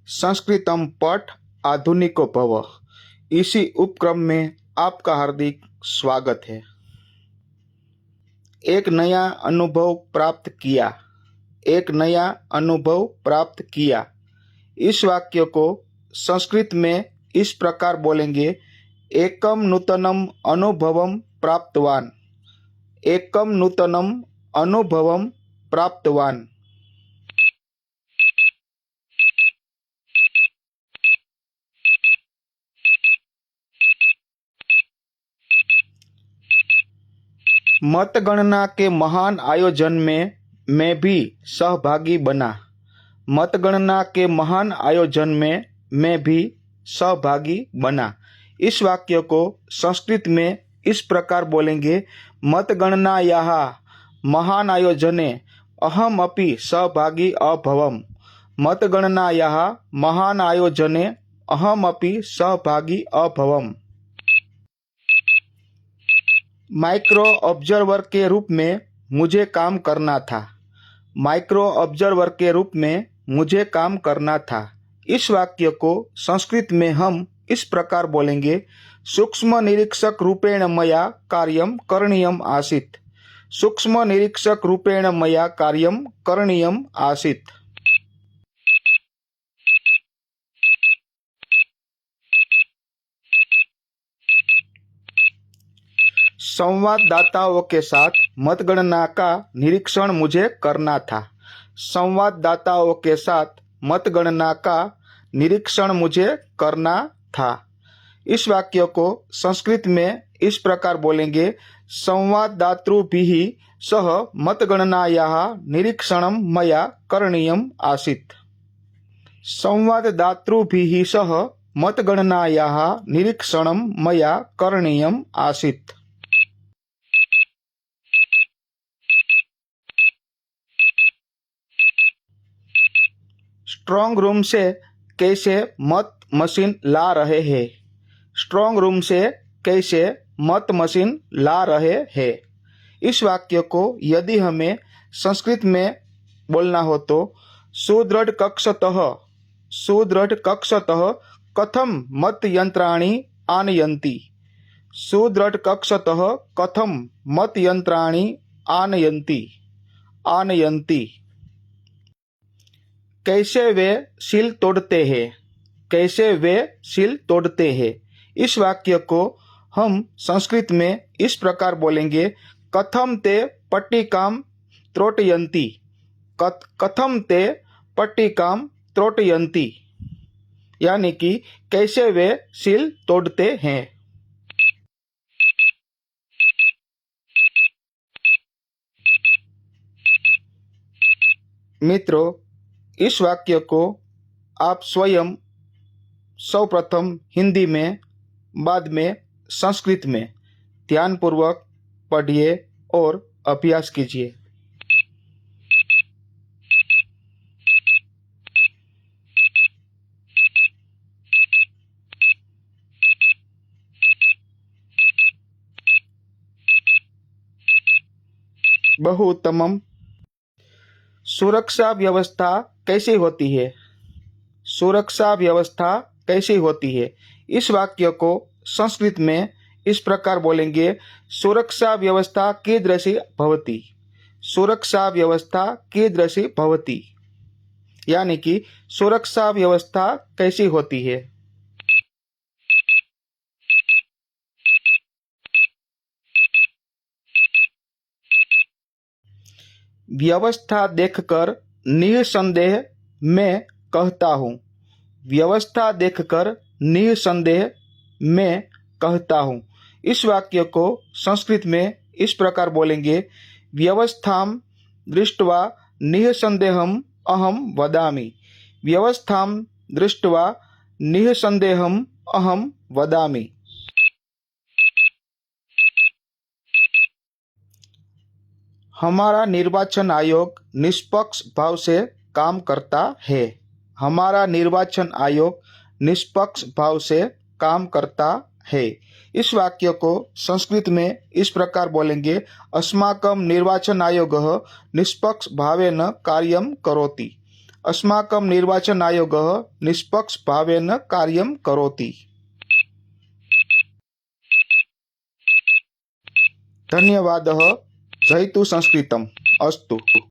संस्कृतम पठ आधुनिको भव। इसी उपक्रम में आपका हार्दिक स्वागत है। एक नया अनुभव प्राप्त किया। एक नया अनुभव प्राप्त किया। इस वाक्य को संस्कृत में इस प्रकार बोलेंगे, एकम नूतनम अनुभवम प्राप्तवान। एकम नूतनम अनुभवम प्राप्तवान। मतगणना के महान आयोजन में मैं भी सहभागी बना। मतगणना के महान आयोजन में मैं भी सहभागी बना। इस वाक्य को संस्कृत में इस प्रकार बोलेंगे, मतगणनायाः महान आयोजने अहम अपि सहभागी अभवम्। मतगणनायाः महान आयोजने अहम अपि सहभागी अभवम्। माइक्रो ऑब्जर्वर के रूप में मुझे काम करना था। माइक्रो ऑब्जर्वर के रूप में मुझे काम करना था। इस वाक्य को संस्कृत में हम इस प्रकार बोलेंगे, सूक्ष्म निरीक्षक रूपेण मया कार्यं करणीयम् आसीत्। सूक्ष्म निरीक्षक रूपेण मया कार्यं करणीयम् आसीत्। संवाददाताओं के साथ मतगणना का निरीक्षण मुझे करना था। संवाददाताओं के साथ मतगणना का निरीक्षण मुझे करना था। इस वाक्य को संस्कृत में इस प्रकार बोलेंगे, संवाददातृभिः सह मतगणनायाः निरीक्षणं मया करणीयम् आसीत्। संवाददातृभिः सह मतगणनायाः निरीक्षणं मया करणीयम् आसीत्। स्ट्रॉन्ग रूम से कैसे मत मशीन ला रहे हैं। स्ट्रॉन्ग रूम से कैसे मत मशीन ला रहे हैं। इस वाक्य को यदि हमें संस्कृत में बोलना हो तो, सुदृढ़ कक्षतः कथम मत यंत्राणि आनयन्ति। सुदृढ़ कक्षतः कथम मत यंत्राणि आनयन्ति। कैसे वे सील तोड़ते हैं। कैसे वे सील तोड़ते हैं। इस वाक्य को हम संस्कृत में इस प्रकार बोलेंगे, कथम ते पट्टिकां त्रोटयन्ति। कथम ते पट्टिकां त्रोटयन्ति, यानी कि कैसे वे सील तोड़ते हैं। मित्रों, इस वाक्य को आप स्वयं सर्वप्रथम हिंदी में, बाद में संस्कृत में ध्यानपूर्वक पढ़िए और अभ्यास कीजिए। बहु उत्तमम। सुरक्षा व्यवस्था कैसी होती है। सुरक्षा व्यवस्था कैसी होती है। इस वाक्य को संस्कृत में इस प्रकार बोलेंगे, सुरक्षा व्यवस्था कीदृशी भवति। सुरक्षा व्यवस्था कीदृशी भवति, यानी कि सुरक्षा व्यवस्था कैसी होती है। व्यवस्था देखकर निसंदेह मैं कहता हूँ। व्यवस्था देखकर निसंदेह मैं कहता हूँ। इस वाक्य को संस्कृत में इस प्रकार बोलेंगे, व्यवस्थां दृष्ट्वा निसंदेहम् अहं वदामि। व्यवस्थां दृष्ट्वा निसंदेहम् अहं वदामि। हमारा निर्वाचन आयोग निष्पक्ष भाव से काम करता है। हमारा निर्वाचन आयोग निष्पक्ष भाव से काम करता है। इस वाक्य को संस्कृत में इस प्रकार बोलेंगे, अस्माकं निर्वाचन आयोगः निष्पक्ष भावेन कार्यं करोति। अस्माकं निर्वाचन आयोगः निष्पक्षभावेन कार्यं करोति। धन्यवादः। जयतु संस्कृतम्। अस्तु।